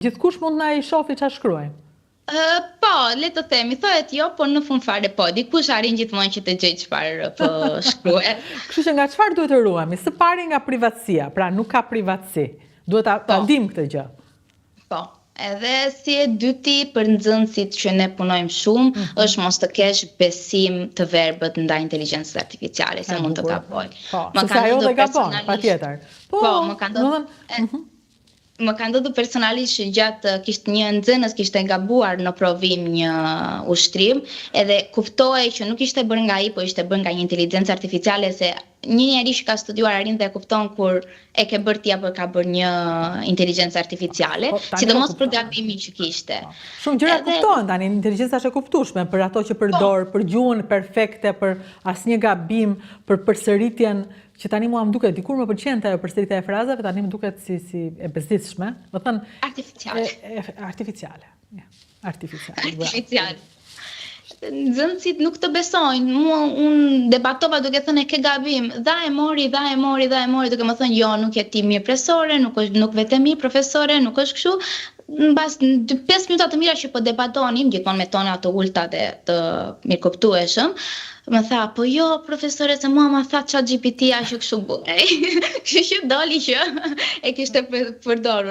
Gjithkush mund na I shofi çfarë shkruajmë. Po, le të themi, thohet jo, por në fund fare po. Dikush arrin gjithmonë që të gjej çfarë po shkruhet. Kështu që nga çfarë duhet të ruhemi? Së pari nga privatësia, pra nuk ka privatësi. Duhet ta dim këtë gjë. Po. Edhe si e dyti për nxënësit që ne punojmë shumë, është mos të kesh besim të verbët ndaj inteligjencës artificiale, se mund të gaboj. Po, sepse ajo dhe gabon, patjetër. Po, më ka ndodhur personalisht që gjatë një nxënës kishte gabuar në provim një ushtrim, edhe kuptoi që nuk ishte bërë nga ai, po ishte bërë nga një inteligjencë artificiale, se një njeri që ka studiuar arrin dhe e kupton kur e ke bërë ti apo ka bërë një inteligjencë artificiale, sidomos për gabimin që kishte. Shumë gjëra kuptohen tani, inteligjenca është e kuptueshme për ato që përdor, për gjuhën perfekte, për asnjë gabim, për përsëritjen që tani mua më duket, dikur më pëlqente ajo përsëritja e frazave, tani më duket si e bezdisshme. Do thënë artificiale. Artificiale. Nxënësit nuk të besojnë. Unë debatova duke thënë ke gabim, dha e mori, duke më thënë jo, nuk je ti mirë profesore, nuk vetëm mirë profesore, nuk është kështu. Mbas 5 minuta të mira që po debatonim, gjithmonë me tona të ulta dhe të mirëkuptueshëm, më tha, po jo, profesore, se mua ma tha ChatGPT-a që kështu bëj. Kështu që doli që e kishte përdorur.